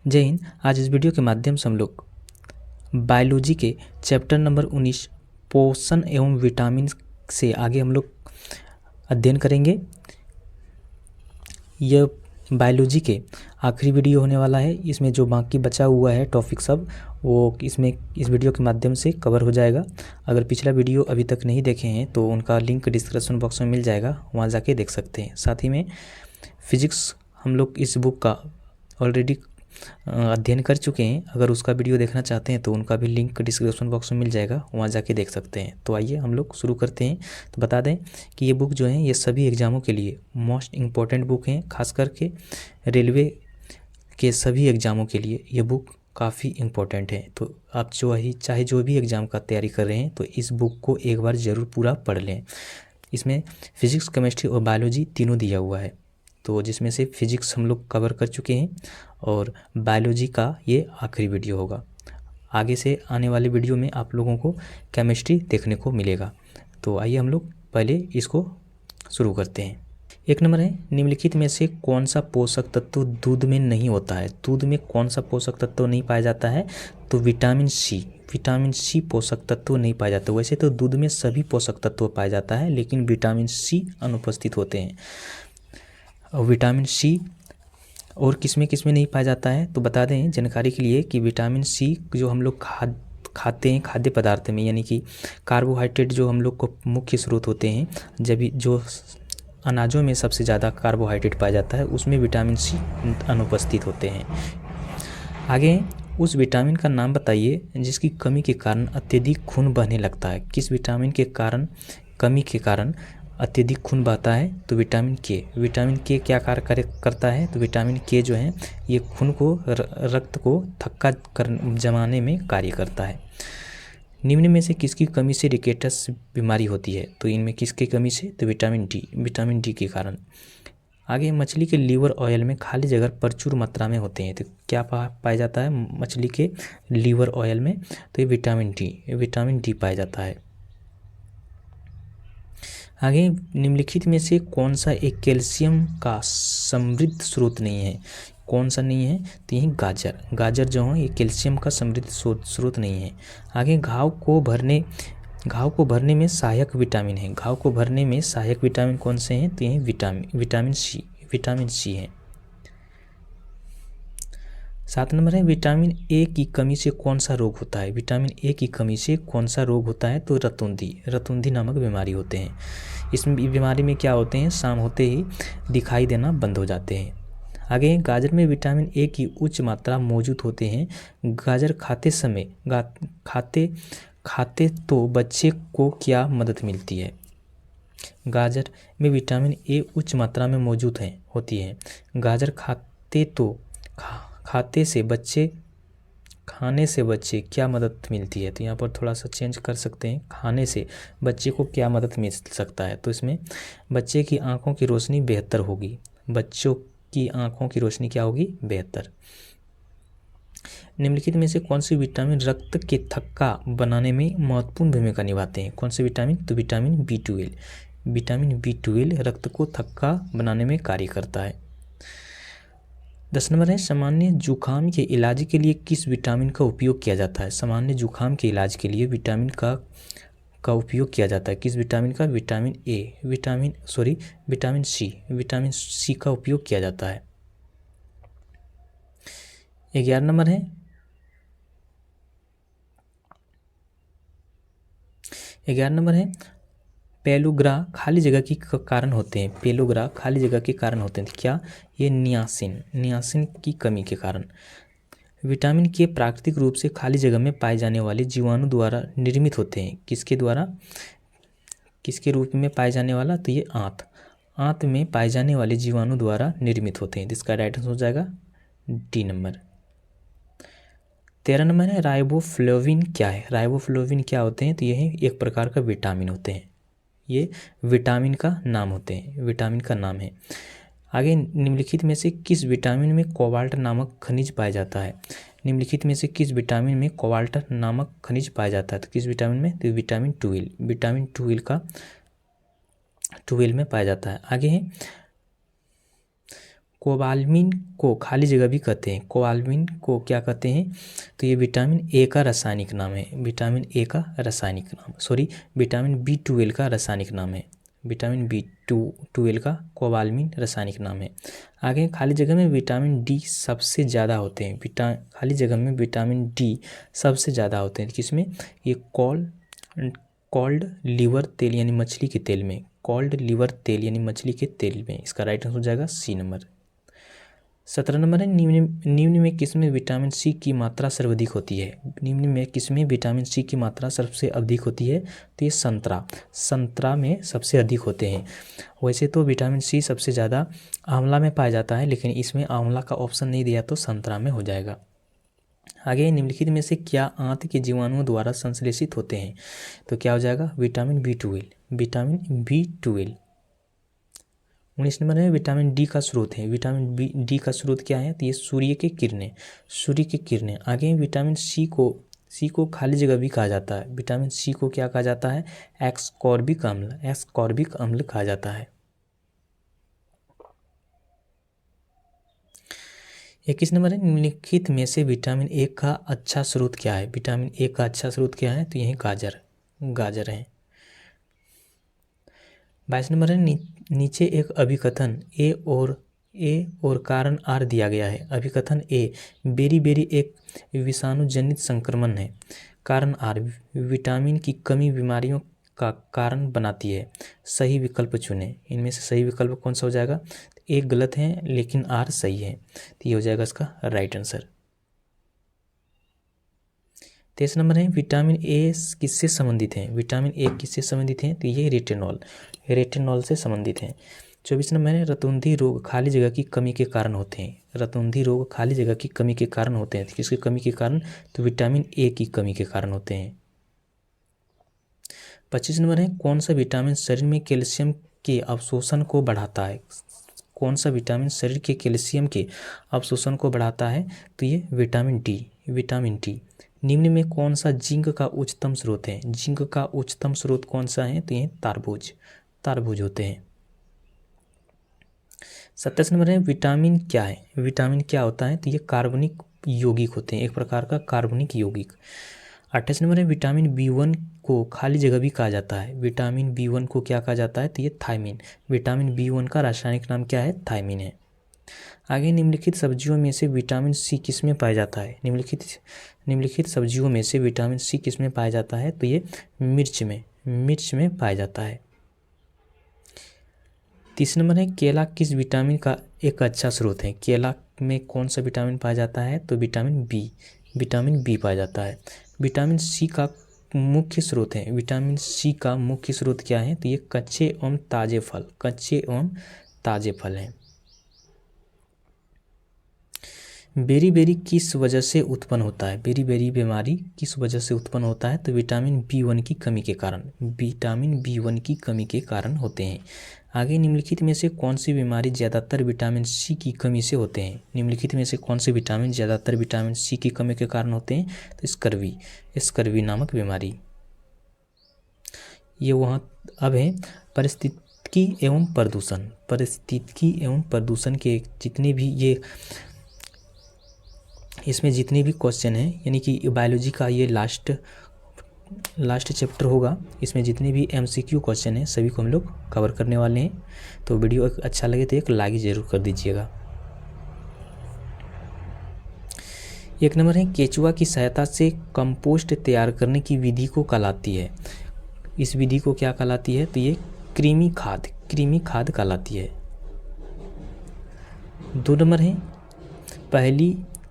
जय हिंद। आज इस वीडियो के माध्यम से हम लोग बायोलॉजी के चैप्टर नंबर 19 पोषण एवं विटामिन से आगे हम लोग अध्ययन करेंगे। यह बायोलॉजी के आखिरी वीडियो होने वाला है। इसमें जो बाकी बचा हुआ है टॉपिक सब वो इसमें इस वीडियो के माध्यम से कवर हो जाएगा। अगर पिछला वीडियो अभी तक नहीं देखे हैं तो उनका लिंक डिस्क्रिप्शन बॉक्स में मिल जाएगा, वहाँ जाके देख सकते हैं। साथ ही में फिजिक्स हम लोग इस बुक का ऑलरेडी अध्ययन कर चुके हैं। अगर उसका वीडियो देखना चाहते हैं तो उनका भी लिंक डिस्क्रिप्शन बॉक्स में मिल जाएगा, वहाँ जाके देख सकते हैं। तो आइए हम लोग शुरू करते हैं। तो बता दें कि ये बुक जो है ये सभी एग्ज़ामों के लिए मोस्ट इम्पॉर्टेंट बुक हैं। खास करके रेलवे के सभी एग्ज़ामों के लिए ये बुक काफ़ी इम्पोर्टेंट है। तो आप चाहे जो भी एग्ज़ाम का तैयारी कर रहे हैं तो इस बुक को एक बार ज़रूर पूरा पढ़ लें। इसमें फिजिक्स, केमिस्ट्री और बायोलॉजी तीनों दिया हुआ है, तो जिसमें से फिजिक्स हम लोग कवर कर चुके हैं और बायोलॉजी का ये आखिरी वीडियो होगा। आगे से आने वाले वीडियो में आप लोगों को केमिस्ट्री देखने को मिलेगा। तो आइए हम लोग पहले इसको शुरू करते हैं। एक नंबर है, निम्नलिखित में से कौन सा पोषक तत्व दूध में नहीं होता है। दूध में कौन सा पोषक तत्व नहीं पाया जाता है? तो विटामिन सी पोषक तत्व नहीं पाया जाता। वैसे तो दूध में सभी पोषक तत्व पाया जाता है, लेकिन विटामिन सी अनुपस्थित होते हैं। और विटामिन सी और किसमें नहीं पाया जाता है तो बता दें जानकारी के लिए कि विटामिन सी जो हम लोग खाते हैं खाद्य पदार्थ में, यानी कि कार्बोहाइड्रेट जो हम लोग को मुख्य स्रोत होते हैं, जब जो अनाजों में सबसे ज़्यादा कार्बोहाइड्रेट पाया जाता है उसमें विटामिन सी अनुपस्थित होते हैं। आगे उस विटामिन का नाम बताइए जिसकी कमी के कारण अत्यधिक खून बहने लगता है। किस विटामिन के कारण कमी के कारण अत्यधिक खून बहता है? तो विटामिन के क्या कार्य करता है? तो विटामिन के जो है ये खून को रक्त को थक्का जमाने में कार्य करता है। निम्न में से किसकी कमी से रिकेटस बीमारी होती है? तो इनमें किसकी कमी से? तो विटामिन डी के कारण। आगे मछली के लीवर ऑयल में खाली जगह प्रचुर मात्रा में होते हैं, तो क्या पाया जाता है मछली के लीवर ऑयल में? तो ये विटामिन डी पाया जाता है। आगे निम्नलिखित में से कौन सा एक कैल्शियम का समृद्ध स्रोत नहीं है? कौन सा नहीं है? तो यही गाजर जो है ये कैल्शियम का समृद्ध स्रोत नहीं है। आगे घाव को भरने में सहायक विटामिन है। घाव को भरने में सहायक विटामिन कौन से हैं? तो यही विटामिन सी है। 7 नंबर है, विटामिन ए की कमी से कौन सा रोग होता है? विटामिन ए की कमी से कौन सा रोग होता है? तो रतुंधी नामक बीमारी होते हैं। इस बीमारी में क्या होते हैं? शाम होते ही दिखाई देना बंद हो जाते हैं। आगे गाजर में विटामिन ए की उच्च मात्रा मौजूद होते हैं। गाजर खाते तो बच्चे को क्या मदद मिलती है? गाजर में विटामिन ए उच्च मात्रा में मौजूद होती है। गाजर खाने से बच्चे क्या मदद मिलती है? तो यहाँ पर थोड़ा सा चेंज कर सकते हैं। खाने से बच्चे को क्या मदद मिल सकता है? तो इसमें बच्चे की आंखों की रोशनी बेहतर होगी। बच्चों की आंखों की रोशनी क्या होगी? बेहतर। निम्नलिखित में से कौन सी विटामिन रक्त के थक्का बनाने में महत्वपूर्ण भूमिका निभाते हैं? कौन से विटामिन? तो विटामिन बी12 रक्त को थक्का बनाने में कार्य करता है। 10 नंबर है, सामान्य जुकाम के इलाज के लिए किस विटामिन का उपयोग किया जाता है? सामान्य जुकाम के इलाज के लिए विटामिन का उपयोग किया जाता है। किस विटामिन का? विटामिन सी का उपयोग किया जाता है। 11 नंबर है, पेलुग्रा खाली जगह के कारण होते हैं। क्या? ये नियासिन की कमी के कारण। विटामिन के प्राकृतिक रूप से खाली जगह में पाए जाने वाले जीवाणु द्वारा निर्मित होते हैं। किसके रूप में पाए जाने वाला? तो ये आंत में पाए जाने वाले जीवाणु द्वारा निर्मित होते हैं। जिसका राइट आंसर हो जाएगा डी नंबर। 13 नंबर है, राइबोफ्लेविन क्या है? राइबोफ्लेविन क्या होते हैं? तो यह एक प्रकार का विटामिन होते हैं। ये विटामिन का नाम है। आगे निम्नलिखित में से किस विटामिन में कोबाल्ट नामक खनिज पाया जाता है? निम्नलिखित में से किस विटामिन में कोबाल्ट नामक खनिज पाया जाता है? तो किस विटामिन में? तो विटामिन 12 में पाया जाता है। आगे है, कोबालमिन को खाली जगह भी कहते हैं। कोबालमिन को क्या कहते हैं, तो ये विटामिन ए का रासायनिक नाम है। विटामिन ए का रासायनिक नाम, सॉरी, विटामिन B12 का रासायनिक नाम है। विटामिन B12 का कोबालमिन रासायनिक नाम है। आगे खाली जगह में विटामिन डी सबसे ज़्यादा होते हैं। खाली जगह में विटामिन डी सबसे ज़्यादा होते हैं किसमें, ये कॉल्ड लिवर तेल यानी मछली के तेल में। कॉल्ड लिवर तेल यानी मछली के तेल में। इसका राइट आंसर हो जाएगा सी नंबर। 17 नंबर है, निम्न में किसमें विटामिन सी की मात्रा सर्वाधिक होती है। निम्न में किसमें विटामिन सी की मात्रा सबसे अधिक होती है, तो ये संतरा में सबसे अधिक होते हैं। वैसे तो विटामिन सी सबसे ज़्यादा आंवला में पाया जाता है, लेकिन इसमें आंवला का ऑप्शन नहीं दिया तो संतरा में हो जाएगा। आगे निम्नलिखित में से क्या आंत के जीवाणुओं द्वारा संश्लेषित होते हैं, तो क्या हो जाएगा vitamin B12। Vitamin B12। 19 number है, विटामिन डी का स्रोत है। विटामिन डी का स्रोत क्या है, तो ये सूर्य की किरणें। आगे विटामिन सी को खाली जगह भी कहा जाता है। विटामिन सी को क्या कहा जाता है, एस्कॉर्बिक अम्ल कहा जाता है। 21 नंबर है, निम्नलिखित में से विटामिन ए का अच्छा स्रोत क्या है। विटामिन ए का अच्छा स्रोत क्या है, तो यही गाजर है। 22 नंबर है, नीचे एक अभिकथन ए और कारण आर दिया गया है। अभिकथन ए, बेरी एक विषाणु जनित संक्रमण है। कारण आर, विटामिन की कमी बीमारियों का कारण बनाती है। सही विकल्प चुनें। इनमें से सही विकल्प कौन सा हो जाएगा, एक गलत है लेकिन आर सही है, तो ये हो जाएगा इसका राइट आंसर। 23 नंबर है, विटामिन ए किससे संबंधित है। विटामिन ए किससे संबंधित है, तो ये रेटिनॉल से संबंधित है। 24 नंबर है, रतौंधी रोग खाली जगह की कमी के कारण होते हैं। रतौंधी रोग खाली जगह की कमी के कारण होते हैं। किसकी कमी के कारण, तो विटामिन ए की कमी के कारण होते हैं। 25 नंबर है, कौन सा विटामिन शरीर में कैल्शियम के अवशोषण को बढ़ाता है। कौन सा विटामिन शरीर के कैल्शियम के अवशोषण को बढ़ाता है, तो ये विटामिन डी। निम्न में कौन सा जिंक का उच्चतम स्रोत है। जिंक का उच्चतम स्रोत कौन सा है, तो ये तारबूज होते हैं। 27 नंबर है, विटामिन क्या है। विटामिन क्या होता है, तो ये कार्बनिक यौगिक होते हैं, एक प्रकार का कार्बनिक यौगिक। 28 नंबर है, विटामिन B1 को खाली जगह भी कहा जाता है। विटामिन B1 को क्या कहा जाता है, तो ये थायमिन। विटामिन B1 का रासायनिक नाम क्या है, थायमिन है। आगे निम्नलिखित सब्जियों में से विटामिन सी किस में पाया जाता है। निम्नलिखित सब्जियों में से विटामिन सी किस में पाया जाता है, तो ये मिर्च में पाया जाता है। 30 नंबर है, केला किस विटामिन का एक अच्छा स्रोत है। केला में कौन सा विटामिन पाया जाता है, तो विटामिन बी पाया जाता है। विटामिन सी का मुख्य स्रोत है। विटामिन सी का मुख्य स्रोत क्या है, तो ये कच्चे एवं ताजे फल हैं। बेरी किस वजह से उत्पन्न होता है। बेरी बीमारी किस वजह से उत्पन्न होता है, तो विटामिन B1 की कमी के कारण। विटामिन B1 की कमी के कारण होते हैं। आगे निम्नलिखित में से कौन सी बीमारी ज़्यादातर विटामिन सी की कमी से होते हैं। निम्नलिखित में से कौन से विटामिन ज़्यादातर विटामिन सी की कमी के कारण होते हैं, तो स्कर्वी नामक बीमारी। ये वहाँ अब है पारिस्थितिकी एवं प्रदूषण के जितने भी ये इसमें जितने भी क्वेश्चन हैं, यानी कि बायोलॉजी का ये लास्ट चैप्टर होगा। इसमें जितने भी MCQ क्वेश्चन हैं सभी को हम लोग कवर करने वाले हैं। तो वीडियो अच्छा लगे तो एक लाइक ज़रूर कर दीजिएगा। 1 नंबर है, केचुआ की सहायता से कंपोस्ट तैयार करने की विधि को कहलाती है। इस विधि को क्या कहलाती है, तो ये कृमि खाद कहलाती है। 2 नंबर है,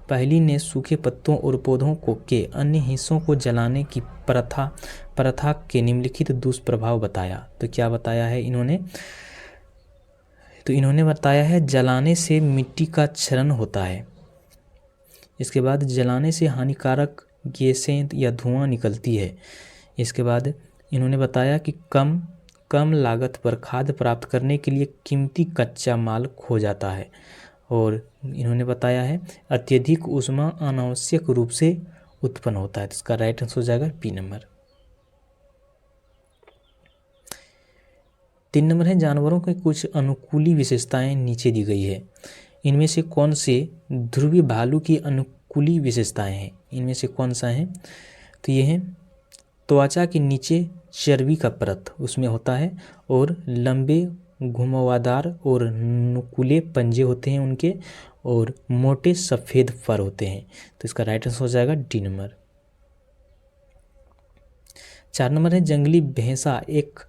पहली ने सूखे पत्तों और पौधों के अन्य हिस्सों को जलाने की प्रथा के निम्नलिखित दुष्प्रभाव बताया। तो क्या बताया है इन्होंने, तो इन्होंने बताया है जलाने से मिट्टी का क्षरण होता है। इसके बाद जलाने से हानिकारक गैसें या धुआं निकलती है। इसके बाद इन्होंने बताया कि कम लागत पर खाद प्राप्त करने के लिए कीमती कच्चा माल खो जाता है। और इन्होंने बताया है अत्यधिक ऊष्मा अनावश्यक रूप से उत्पन्न होता है। तो इसका राइट आंसर हो जाएगा बी नंबर। 3 नंबर है, जानवरों की कुछ अनुकूली विशेषताएं नीचे दी गई है। इनमें से कौन से ध्रुवीय भालू की अनुकूली विशेषताएं हैं? इनमें से कौन सा है? तो ये है त्वचा के नीचे चर्बी का परत उसमें होता है, और लंबे घुमावदार और नुकीले पंजे होते हैं उनके, और मोटे सफ़ेद फर होते हैं। तो इसका राइट आंसर हो जाएगा डी नंबर। 4 नंबर है जंगली भैंसा एक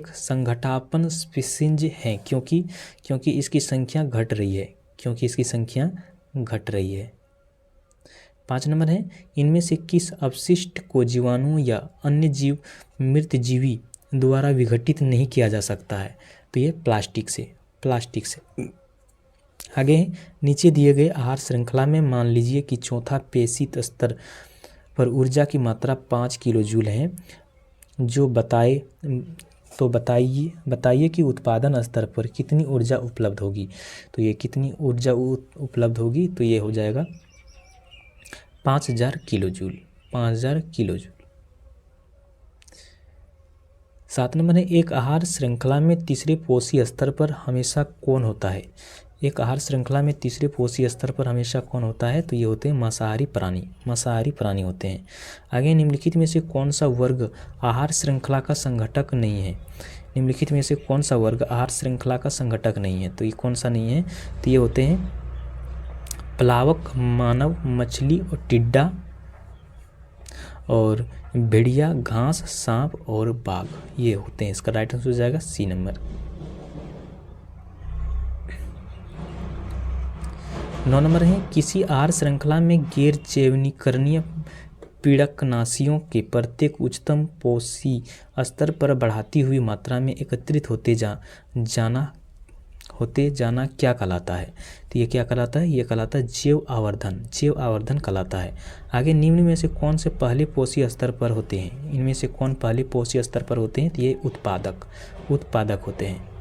संघटापन स्पीशीज है क्योंकि इसकी संख्या घट रही है, 5 नंबर है इनमें से किस अपशिष्ट को जीवाणु या अन्य मृत जीवी द्वारा विघटित नहीं किया जा सकता है? तो ये प्लास्टिक से। आगे नीचे दिए गए आहार श्रृंखला में मान लीजिए कि चौथा पेशी स्तर पर ऊर्जा की मात्रा 5 किलो जूल है, जो बताइए कि उत्पादन स्तर पर कितनी ऊर्जा उपलब्ध होगी। तो ये कितनी ऊर्जा उपलब्ध होगी? तो ये हो जाएगा 5000 किलो जूल। 7 नंबर है एक आहार श्रृंखला में तीसरे पोषी स्तर पर हमेशा कौन होता है? तो ये होते हैं मांसाहारी प्राणी होते हैं। आगे निम्नलिखित में से कौन सा वर्ग आहार श्रृंखला का संघटक नहीं है? तो ये कौन सा नहीं है? तो ये होते हैं प्लावक, मानव, मछली और टिड्डा, और भेड़िया, घास, सांप और बाघ, ये होते हैं। इसका राइट आंसर हो जाएगा सी नंबर। 9 नंबर है किसी आहार श्रृंखला में गैर जैवनीकरणीय पीड़कनाशियों के प्रत्येक उच्चतम पोषी स्तर पर बढ़ती हुई मात्रा में एकत्रित होते जाना क्या कहलाता है? तो ये क्या कहलाता है? ये कहलाता है जैव आवर्धन कहलाता है। आगे निम्न में से कौन से पहले पोषी स्तर पर होते हैं? इनमें से कौन पहले पोषी स्तर पर होते हैं? तो ये उत्पादक होते हैं।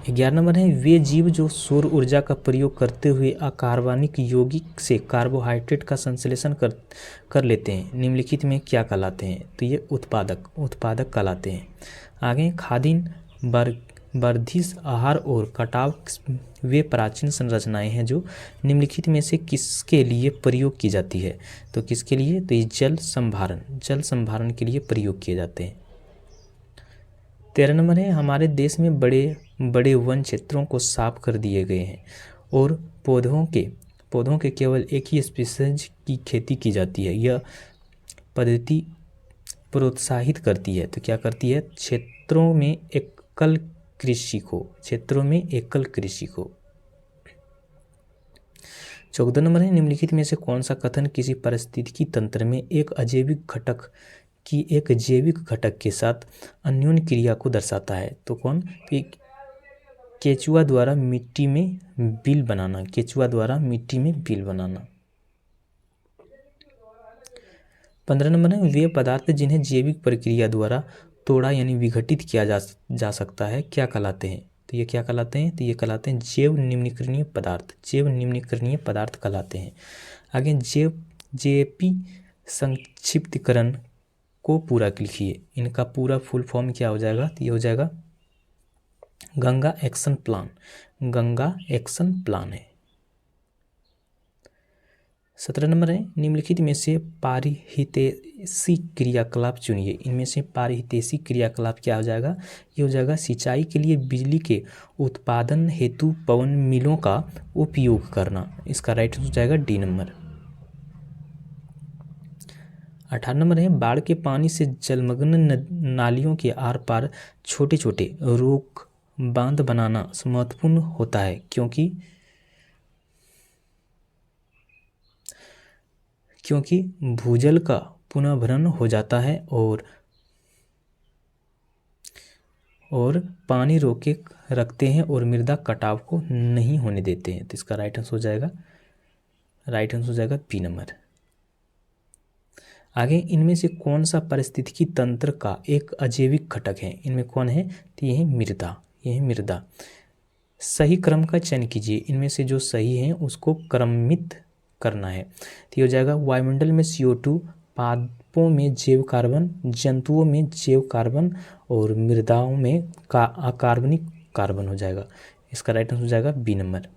11 नंबर है वे जीव जो सौर ऊर्जा का प्रयोग करते हुए अकार्बनिक यौगिक से कार्बोहाइड्रेट का संश्लेषण कर लेते हैं, निम्नलिखित में क्या कहलाते हैं? तो ये उत्पादक कहलाते हैं। आगे खाद्य, वर्धित आहार और कटाव वे प्राचीन संरचनाएं हैं जो निम्नलिखित में से किसके लिए प्रयोग की जाती है? तो किसके लिए? तो ये जल संभारण के लिए प्रयोग किए जाते हैं। 13 नंबर है हमारे देश में बड़े वन क्षेत्रों को साफ कर दिए गए हैं और पौधों के केवल एक ही स्पीशीज की खेती की जाती है। यह पद्धति प्रोत्साहित करती है, तो क्या करती है? क्षेत्रों में एकल कृषि को। 14 नंबर है निम्नलिखित में से कौन सा कथन किसी पारिस्थितिकी तंत्र में एक अजैविक घटक की एक जैविक घटक के साथ अन्योन्य क्रिया को दर्शाता है? तो कौन? केचुआ द्वारा मिट्टी में बिल बनाना। 15 नंबर है वे पदार्थ जिन्हें जैविक प्रक्रिया द्वारा तोड़ा यानी विघटित किया जा सकता है क्या कहलाते हैं? तो ये क्या कहलाते हैं? तो ये कहलाते हैं जैव निम्नीकरणीय पदार्थ कहलाते हैं। आगे जेपी संक्षिप्तीकरण को पूरा लिखिए। इनका पूरा फुल फॉर्म क्या हो जाएगा? तो ये हो जाएगा गंगा एक्शन प्लान है। 17 नंबर है निम्नलिखित में से पारिहितैषी क्रियाकलाप चुनिए। इनमें से पारिहितैषी क्रियाकलाप क्या हो जाएगा? ये हो जाएगा सिंचाई के लिए बिजली के उत्पादन हेतु पवन मिलों का उपयोग करना। इसका राइट हो जाएगा डी नंबर। 18 नंबर है बाढ़ के पानी से जलमग्न नालियों के आर पार छोटे छोटे रोक बांध बनाना महत्वपूर्ण होता है क्योंकि भूजल का पुनर्भरण हो जाता है और पानी रोके रखते हैं और मृदा कटाव को नहीं होने देते हैं। तो इसका राइट आंसर हो जाएगा बी नंबर। आगे इनमें से कौन सा पारिस्थितिकी तंत्र का एक अजैविक घटक है? इनमें कौन है? तो ये है मृदा। सही क्रम का चयन कीजिए। इनमें से जो सही है उसको क्रमित करना है। तो ये हो जाएगा वायुमंडल में CO2, पादपों में जैव कार्बन, जंतुओं में जैव कार्बन और मृदाओं में अकार्बनिक कार्बन हो जाएगा। इसका राइट आंसर हो जाएगा बी नंबर।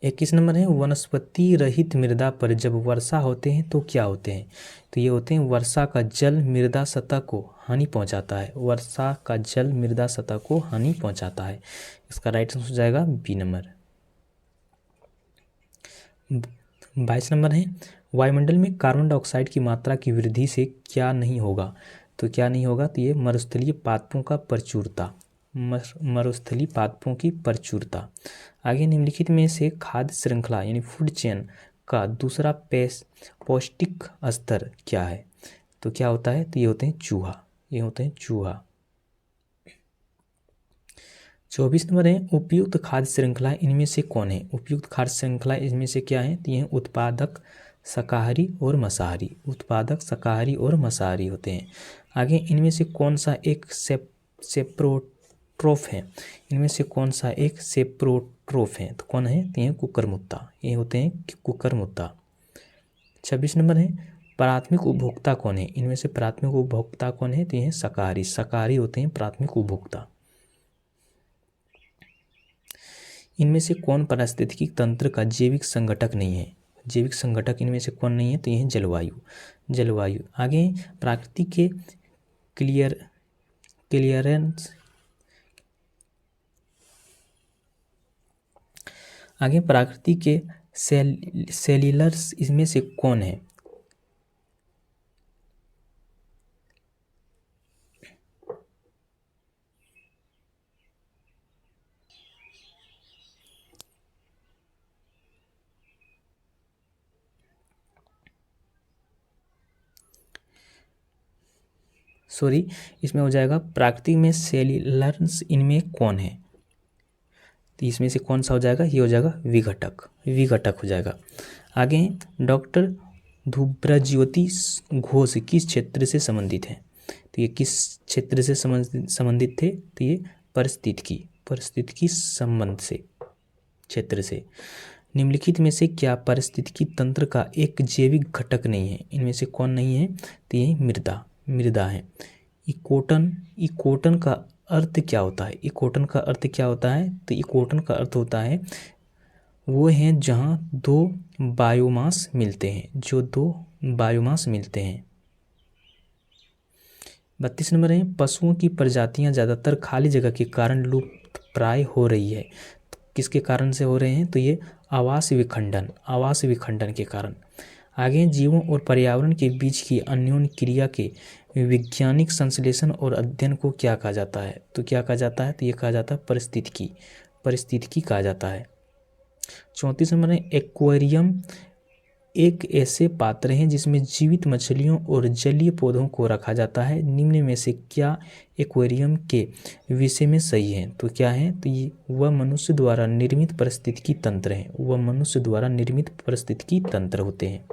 21 नंबर है, वनस्पति रहित मृदा पर जब वर्षा होते हैं तो क्या होते हैं? तो ये होते हैं वर्षा का जल मृदा सतह को हानि पहुंचाता है। वर्षा का जल मृदा सतह को हानि पहुंचाता है। इसका राइट आंसर हो जाएगा बी नंबर। 22 नंबर है, वायुमंडल में कार्बन डाइऑक्साइड की मात्रा की वृद्धि से क्या नहीं होगा? तो क्या नहीं होगा? तो ये मरुस्थलीय पादपों का प्रचुरता, मरुस्थलीय पादपों की प्रचुरता। आगे निम्नलिखित में से खाद्य श्रृंखला यानी फूड चेन का दूसरा पौष्टिक स्तर क्या है? तो क्या होता है? तो ये होते हैं चूहा, ये होते हैं चूहा। 24 नंबर है, उपयुक्त खाद्य श्रृंखला इनमें से कौन है? उपयुक्त खाद्य श्रृंखला इनमें से क्या है? तो ये उत्पादक, शाकाहारी और मांसाहारी। उत्पादक, शाकाहारी और मांसाहारी होते हैं। आगे इनमें से कौन सा एक सेप्रोट्रोफ है? इनमें से कौन सा एक सेप्रोट्रोफ है? तो कौन है? तो ये कुकुरमुत्ता, ये होते हैं कुकुरमुत्ता। 26 नंबर है, प्राथमिक उपभोक्ता कौन है? इनमें से प्राथमिक उपभोक्ता कौन है? तो ये शाकाहारी, शाकाहारी होते हैं प्राथमिक उपभोक्ता। इनमें से कौन पारिस्थितिकी तंत्र का जैविक संगठक नहीं है? जैविक संगठक इनमें से कौन नहीं है? तो ये है जलवायु, जलवायु। आगे प्रकृति के क्लियरेंस, आगे प्रकृति के सेल्युलर्स इसमें से कौन है? सॉरी, इसमें हो जाएगा प्राकृतिक में सेल्युलर्स इनमें कौन है? तो इसमें से कौन सा हो जाएगा? ये हो जाएगा विघटक, विघटक हो जाएगा। आगे डॉक्टर ध्रुवज्योति घोष किस क्षेत्र से संबंधित है? तो ये किस क्षेत्र से संबंधित थे? तो ये परिस्थितिकी संबंध से, क्षेत्र से। निम्नलिखित में से क्या पारिस्थितिकी तंत्र का एक जैविक घटक नहीं है? इनमें से कौन नहीं है? तो ये मृदा, मृदा है। इकोटन का अर्थ क्या होता है? इकोटन का अर्थ क्या होता है? तो इकोटन का अर्थ होता है वो हैं जहाँ दो बायोमास मिलते हैं, जो दो बायोमास मिलते हैं। 32 नंबर है, पशुओं की प्रजातियां ज़्यादातर खाली जगह के कारण लुप्त प्राय हो रही है। किसके कारण से हो रहे हैं? तो ये आवास विखंडन, आवास विखंडन के कारण। आगे जीवों और पर्यावरण के बीच की अन्योन्य क्रिया के वैज्ञानिक संश्लेषण और अध्ययन को क्या कहा जाता है? तो क्या कहा जाता है? तो ये कहा जाता है पारिस्थितिकी, पारिस्थितिकी कहा जाता है। 34 नंबर है, एक्वेरियम एक ऐसे पात्र हैं जिसमें जीवित मछलियों और जलीय पौधों को रखा जाता है। निम्न में से क्या एक्वेरियम के विषय में सही है? तो क्या है? तो ये वह मनुष्य द्वारा निर्मित पारिस्थितिकी तंत्र है, वह मनुष्य द्वारा निर्मित पारिस्थितिकी तंत्र होते हैं।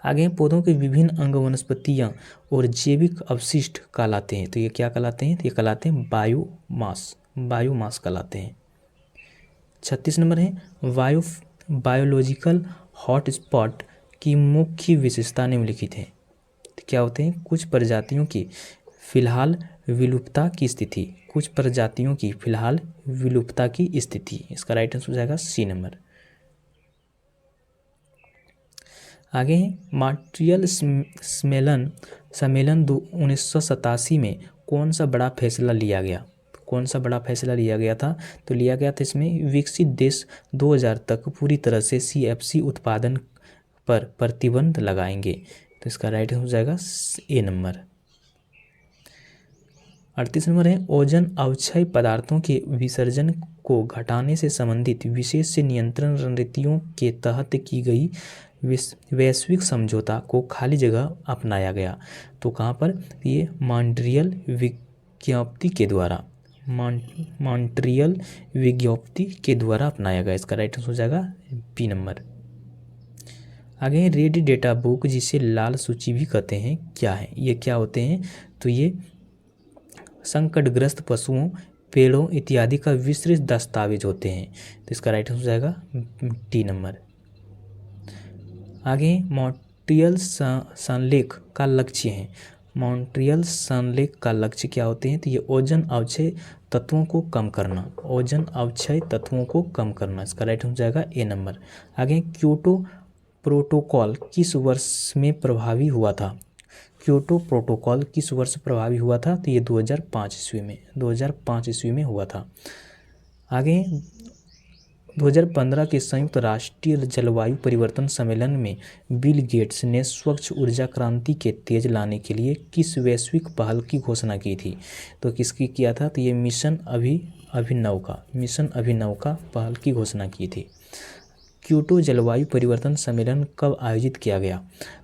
आगे पौधों के विभिन्न अंग वनस्पतियां और जैविक अवशिष्ट कहलाते हैं। तो ये क्या कहलाते हैं? तो ये कहलाते हैं बायोमास, बायोमास कहलाते हैं। 36 नंबर है, बायोलॉजिकल हॉटस्पॉट की मुख्य विशेषता निम्नलिखित है। तो क्या होते हैं? कुछ प्रजातियों की फिलहाल विलुप्तता की स्थिति, कुछ प्रजातियों की फिलहाल विलुप्तता की स्थिति। इसका राइट आंसर हो जाएगा सी नंबर। आगे है मॉन्ट्रियल सम्मेलन 1987 में कौन सा बड़ा फैसला लिया गया? कौन सा बड़ा फैसला लिया गया था? तो लिया गया था इसमें विकसित देश 2000 तक पूरी तरह से CFC उत्पादन पर प्रतिबंध लगाएंगे। तो इसका राइट हो जाएगा ए नंबर। 38 नंबर है, ओजोन अवक्षय पदार्थों के विसर्जन को घटाने से संबंधित विशेष नियंत्रण रणनीतियों के तहत की गई वैश्विक समझौता को खाली जगह अपनाया गया। तो कहाँ पर? ये मॉन्ट्रियल विज्ञप्ति के द्वारा, मॉन्ट्रियल विज्ञप्ति के द्वारा अपनाया गया। इसका राइट आंसर हो जाएगा बी नंबर। आगे रेड डेटा बुक, जिसे लाल सूची भी कहते हैं, क्या है? ये क्या होते हैं? तो ये संकटग्रस्त पशुओं, पेड़ों इत्यादि का विस्तृत दस्तावेज होते हैं। तो इसका राइट आंसर हो जाएगा डी नंबर। आगे मॉन्ट्रियल संलेख का लक्ष्य है मॉन्ट्रियल संलेख का लक्ष्य क्या होते हैं? तो ये ओजोन अवक्षय तत्वों को कम करना, ओजोन अवक्षय तत्वों को कम करना। इसका राइट हो जाएगा ए नंबर। आगे क्योटो प्रोटोकॉल किस वर्ष में प्रभावी हुआ था? क्योटो प्रोटोकॉल किस वर्ष प्रभावी हुआ था? तो ये 2005 ईस्वी में, 2005 ईस्वी में हुआ था। आगे 2015 के संयुक्त राष्ट्रीय जलवायु परिवर्तन सम्मेलन में बिल गेट्स ने स्वच्छ ऊर्जा क्रांति के तेज लाने के लिए किस वैश्विक पहल की घोषणा की थी? तो किसकी किया था? तो ये मिशन अभिनव का पहल की घोषणा की थी। क्योटो जलवायु परिवर्तन सम्मेलन कब आयोजित किया गया?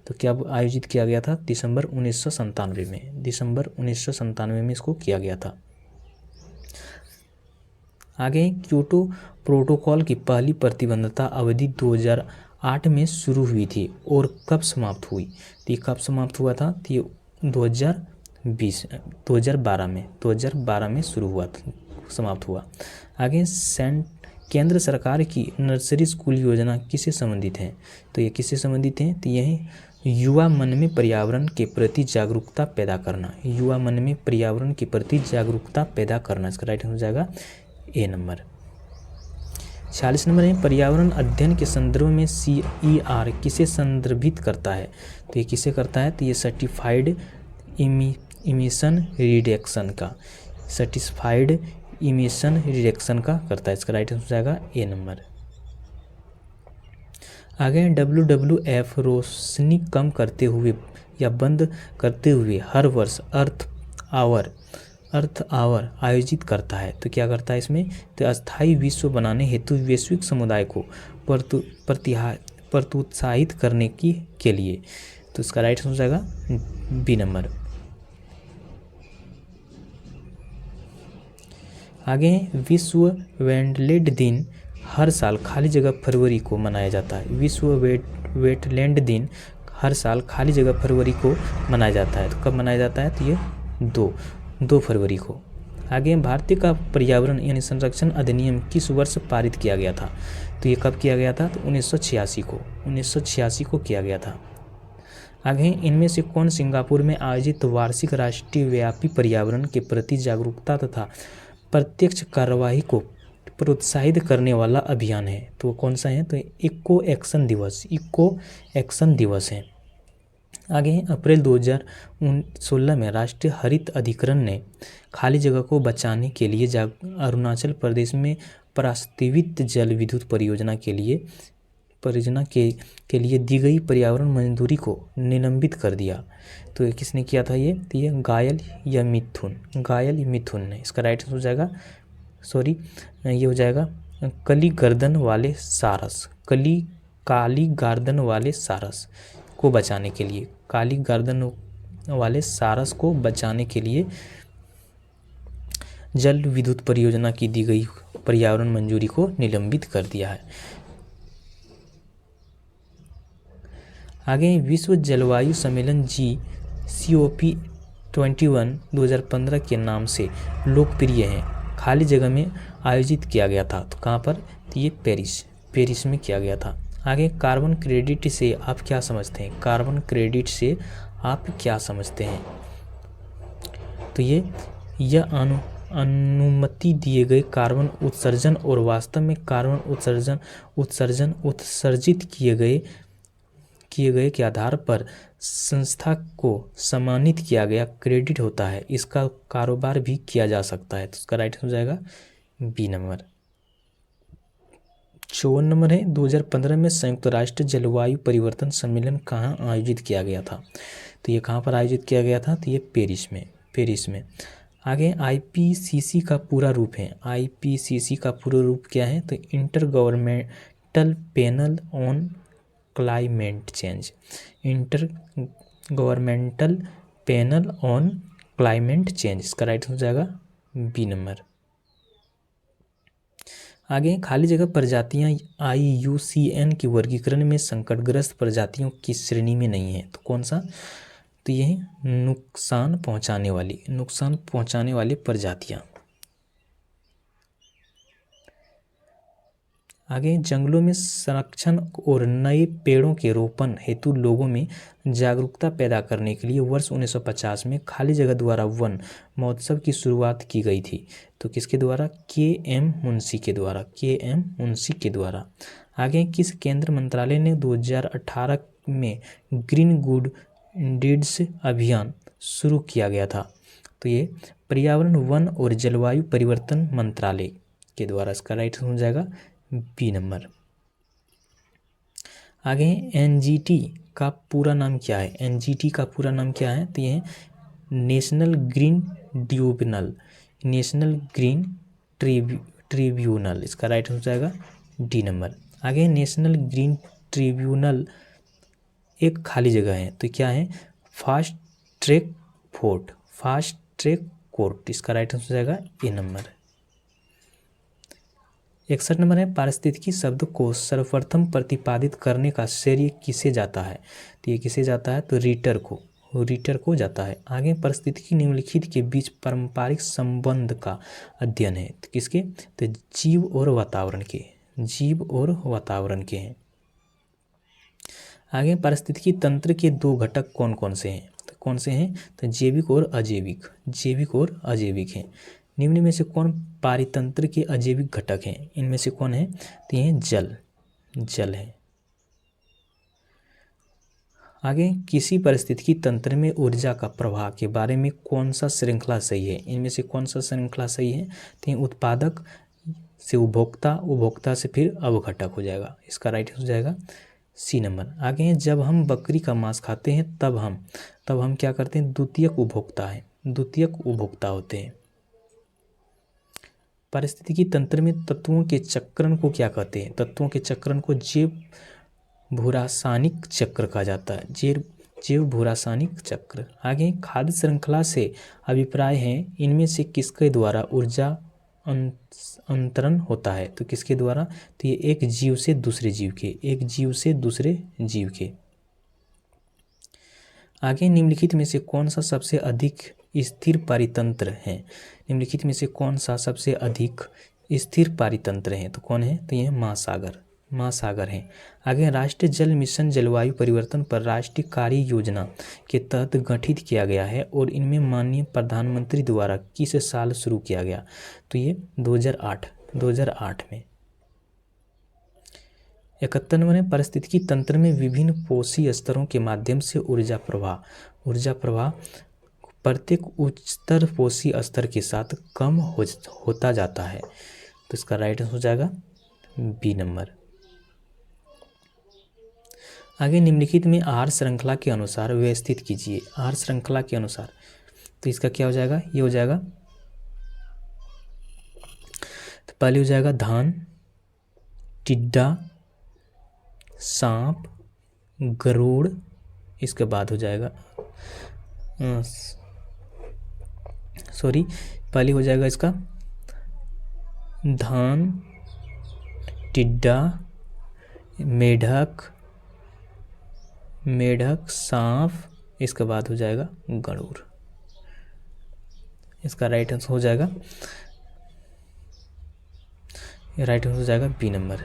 तो क्या आयोजित किया गया था? दिसंबर 1997 में, दिसंबर 1997 में इसको किया गया था। आगे क्योटो प्रोटोकॉल की पहली प्रतिबद्धता अवधि 2008 में शुरू हुई थी और कब समाप्त हुई? तो ये कब समाप्त हुआ था? तो ये 2012 में शुरू हुआ था, समाप्त हुआ। आगे केंद्र सरकार की नर्सरी स्कूल योजना किससे संबंधित है? तो ये किससे संबंधित है? तो यह युवा मन में पर्यावरण के प्रति जागरूकता पैदा करना, युवा मन में पर्यावरण के प्रति जागरूकता पैदा करना। इसका राइट हो जाएगा ए नंबर। 46 नंबर है पर्यावरण अध्ययन के संदर्भ में CER किसे संदर्भित करता है? तो ये किसे करता है? तो ये सर्टिफाइड इमिशन रिडक्शन का, सर्टिफाइड इमिशन रिडक्शन का करता है। इसका राइट हो जाएगा ए नंबर। आगे WWF रोशनी कम करते हुए या बंद करते हुए हर वर्ष अर्थ आवर आयोजित करता है। तो क्या करता है इसमें? तो अस्थायी विश्व बनाने हेतु वैश्विक समुदाय को प्रोत्साहित करने के लिए। तो इसका राइट हो जाएगा बी नंबर। आगे विश्व वेटलैंड दिन हर साल खाली जगह फरवरी को मनाया जाता है। विश्व वेटलैंड दिन हर साल खाली जगह फरवरी को मनाया जाता है। तो कब मनाया जाता है? तो ये 2 फरवरी को। आगे भारतीय का पर्यावरण यानी संरक्षण अधिनियम किस वर्ष पारित किया गया था? तो ये कब किया गया था? तो 1986 को किया गया था। आगे इनमें से कौन सिंगापुर में आयोजित वार्षिक राष्ट्रीय व्यापी पर्यावरण के प्रति जागरूकता तथा प्रत्यक्ष कार्यवाही को प्रोत्साहित करने वाला अभियान है? तो कौन सा है? तो इको एक्शन दिवस है। आगे अप्रैल 2016 में राष्ट्रीय हरित अधिकरण ने खाली जगह को बचाने के लिए अरुणाचल प्रदेश में प्रस्तावित जल विद्युत परियोजना के लिए दी गई पर्यावरण मंजूरी को निलंबित कर दिया। तो ये किसने किया था? ये तो ये गायल या मिथुन ने। इसका राइट हो जाएगा ये हो जाएगा काली गर्दन वाले सारस को बचाने के लिए, काली गर्दन वाले सारस को बचाने के लिए जल विद्युत परियोजना की दी गई पर्यावरण मंजूरी को निलंबित कर दिया है। आगे विश्व जलवायु सम्मेलन COP21 2015 के नाम से लोकप्रिय है, खाली जगह में आयोजित किया गया था। तो कहाँ पर? तो ये पेरिस में किया गया था। आगे कार्बन क्रेडिट से आप क्या समझते हैं? कार्बन क्रेडिट से आप क्या समझते हैं? तो यह अनुमति दिए गए कार्बन उत्सर्जन और वास्तव में कार्बन उत्सर्जित किए गए के आधार पर संस्था को सम्मानित किया गया क्रेडिट होता है। इसका कारोबार भी किया जा सकता है। तो इसका राइट हो जाएगा बी नंबर। 54 नंबर है 2015 में संयुक्त राष्ट्र जलवायु परिवर्तन सम्मेलन कहाँ आयोजित किया गया था? तो ये कहाँ पर आयोजित किया गया था? तो ये पेरिस में। आगे IPCC का पूरा रूप है, IPCC का पूरा रूप क्या है? तो inter governmental panel on climate change, inter governmental panel on climate change. इसका राइट हो जाएगा बी नंबर। आगे खाली जगह प्रजातियां IUCN की वर्गीकरण में संकटग्रस्त प्रजातियों की श्रेणी में नहीं है। तो कौन सा? तो ये नुकसान पहुंचाने वाली प्रजातियां। आगे जंगलों में संरक्षण और नए पेड़ों के रोपण हेतु लोगों में जागरूकता पैदा करने के लिए वर्ष 1950 में खाली जगह द्वारा वन महोत्सव की शुरुआत की गई थी। तो किसके द्वारा? के.एम. मुंशी के द्वारा, के.एम. मुंशी के द्वारा। आगे किस केंद्र मंत्रालय ने 2018 में ग्रीन गुड डीड्स अभियान शुरू किया गया था? तो ये पर्यावरण, वन और जलवायु परिवर्तन मंत्रालय के द्वारा। इसका राइट हो जाएगा बी नंबर। आगे एनजीटी का पूरा नाम क्या है? एनजीटी का पूरा नाम क्या है? तो ये है national green tribunal, national green tribunal. इसका राइट हो जाएगा डी नंबर। आगे नेशनल ग्रीन ट्रिब्यूनल एक खाली जगह है, तो क्या है? Fast track court, fast track court. इसका राइट हो जाएगा ए नंबर। 61 नंबर है पारिस्थितिकी शब्द को सर्वप्रथम प्रतिपादित करने का श्रेय किसे जाता है? तो ये किसे जाता है? तो रीटर को जाता है। आगे पारिस्थितिकी निम्नलिखित के बीच पारंपरिक संबंध का अध्ययन है, तो किसके? तो जीव और वातावरण के, जीव और वातावरण के हैं। आगे पारिस्थितिकी तंत्र के दो घटक कौन कौन से हैं? तो कौन से हैं? तो जैविक और अजैविक, जैविक और अजैविक हैं। निम्न में से कौन पारितंत्र के अजैविक घटक हैं? इनमें से कौन है? तो ये जल है। आगे किसी परिस्थितिकी तंत्र में ऊर्जा का प्रवाह के बारे में कौन सा श्रृंखला सही है? इनमें से कौन सा श्रृंखला सही है? तो ये उत्पादक से उपभोक्ता, उपभोक्ता से फिर अवघटक हो जाएगा। इसका राइट हो जाएगा सी नंबर। आगे हैं जब हम बकरी का मांस खाते हैं तब हम क्या करते हैं? द्वितीयक उपभोक्ता होते हैं। पारिस्थितिकी तंत्र में तत्वों के चक्रण को क्या कहते हैं? तत्वों के चक्रण को जैव भूरासायनिक चक्र कहा जाता है, जैव भूरासायनिक चक्र। आगे खाद्य श्रृंखला से अभिप्राय है इनमें से किसके द्वारा ऊर्जा अंतरण होता है? तो किसके द्वारा? तो ये एक जीव से दूसरे जीव के। आगे निम्नलिखित में से कौन सा सबसे अधिक स्थिर पारितंत्र है? निम्नलिखित में से कौन सा सबसे अधिक स्थिर पारितंत्र है? तो कौन है? तो ये महासागर हैं। आगे राष्ट्रीय जल मिशन जलवायु परिवर्तन पर राष्ट्रीय कार्य योजना के तहत गठित किया गया है और इनमें माननीय प्रधानमंत्री द्वारा किस साल शुरू किया गया? तो ये 2008 में। 71 नंबर है पारिस्थितिकी तंत्र में विभिन्न पोषी स्तरों के माध्यम से ऊर्जा प्रवाह प्रत्येक उच्चतर पोषी स्तर के साथ कम होता जाता है। तो इसका राइट हो जाएगा बी नंबर। आगे निम्नलिखित में आहार श्रृंखला के अनुसार व्यवस्थित कीजिए। आहार श्रृंखला के अनुसार तो इसका क्या हो जाएगा? ये हो जाएगा, तो पहले हो जाएगा धान, टिड्डा, सांप, गरुड़। इसके बाद हो जाएगा पहले हो जाएगा इसका धान, टिड्डा, मेढक, सांप। इसके बाद हो जाएगा गरुड़। इसका राइट आंसर हो जाएगा बी नंबर।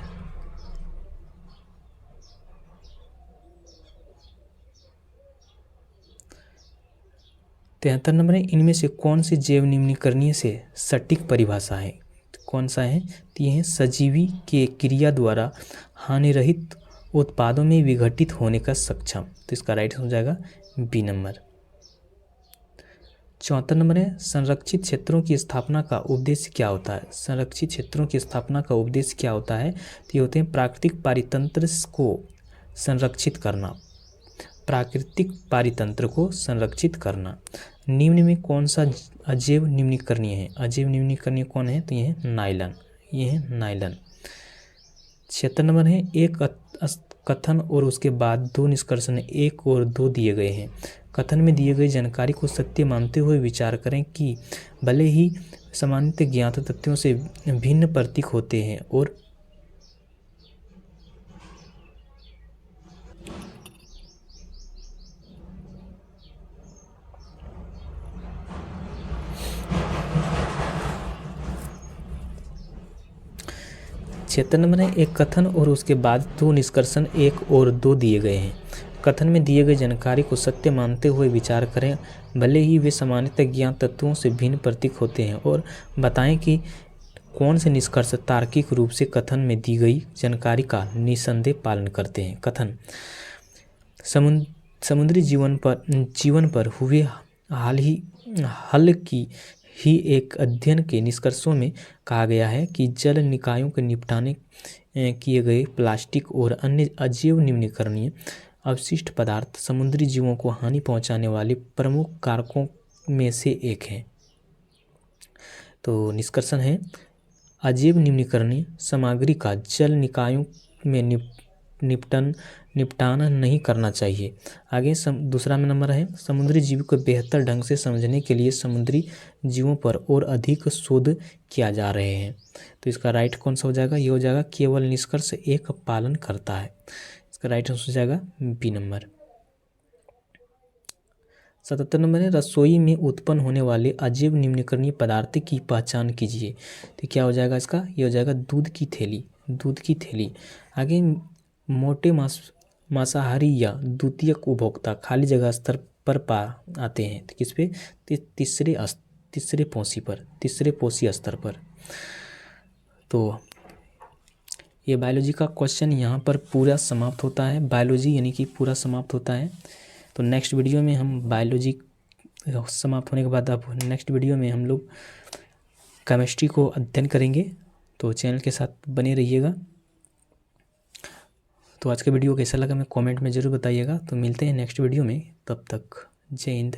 तिहत्तर नंबर है इनमें से कौन सी जैव निम्नीकरणीय से सटीक परिभाषा है? कौन सा है? तो ये है सजीवी के क्रिया द्वारा हानिरहित उत्पादों में विघटित होने का सक्षम। तो इसका राइट हो जाएगा बी नंबर। 74 नंबर है संरक्षित क्षेत्रों की स्थापना का उद्देश्य क्या होता है? संरक्षित क्षेत्रों की स्थापना का उद्देश्य क्या होता है? तो ये होते हैं प्राकृतिक पारितंत्र को संरक्षित करना, प्राकृतिक पारितंत्र को संरक्षित करना। निम्न में कौन सा अजैव निम्नीकरणीय है? अजैव निम्नीकरणीय कौन है? तो ये है नायलॉन, ये है नायलॉन। 76 नंबर है एक कथन और उसके बाद दो निष्कर्षण 1 और 2 दिए गए हैं। कथन में दिए गई जानकारी को सत्य मानते हुए विचार करें कि भले ही सामान्यतः ज्ञात तथ्यों से भिन्न प्रतीक होते हैं और 76 नंबर है, एक कथन और उसके बाद 2 निष्कर्षण 1 और 2 दिए गए हैं। कथन में दिए गए जानकारी को सत्य मानते हुए विचार करें, भले ही वे सामान्यतः ज्ञात तत्वों से भिन्न प्रतीत होते हैं, और बताएं कि कौन से निष्कर्ष तार्किक रूप से कथन में दी गई जानकारी का निसंदेह पालन करते हैं। कथन, समुद्री जीवन पर हुए हाल की ही एक अध्ययन के निष्कर्षों में कहा गया है कि जल निकायों के निपटाने किए गए प्लास्टिक और अन्य अजैव निम्नीकरणीय अवशिष्ट पदार्थ समुद्री जीवों को हानि पहुंचाने वाले प्रमुख कारकों में से एक है। तो निष्कर्षण है, अजैव निम्नीकरणीय सामग्री का जल निकायों में निपटान नहीं करना चाहिए। आगे दूसरा नंबर है, समुद्री जीव को बेहतर ढंग से समझने के लिए समुद्री जीवों पर और अधिक शोध किया जा रहे हैं। तो इसका राइट कौन सा हो जाएगा? ये हो जाएगा केवल निष्कर्ष 1 पालन करता है। इसका राइट आंसर हो जाएगा बी नंबर। 77 नंबर है, रसोई में उत्पन्न होने वाले अजैव निम्नीकरणीय पदार्थ की पहचान कीजिए। तो क्या हो जाएगा इसका? ये हो जाएगा दूध की थैली। आगे मोटे मांसाहारी या द्वितीयक उपभोक्ता खाली जगह स्तर पर आते हैं। तो किस पे? तीसरे पोषी स्तर पर। तो ये बायोलॉजी का क्वेश्चन यहाँ पर पूरा समाप्त होता है। बायोलॉजी यानी कि पूरा समाप्त होता है। तो नेक्स्ट वीडियो में हम बायोलॉजी समाप्त होने के बाद अब नेक्स्ट वीडियो में हम लोग केमिस्ट्री को अध्ययन करेंगे। तो चैनल के साथ बने रहिएगा। तो आज का वीडियो कैसा लगा मैं कमेंट में ज़रूर बताइएगा। तो मिलते हैं नेक्स्ट वीडियो में, तब तक जय हिंद।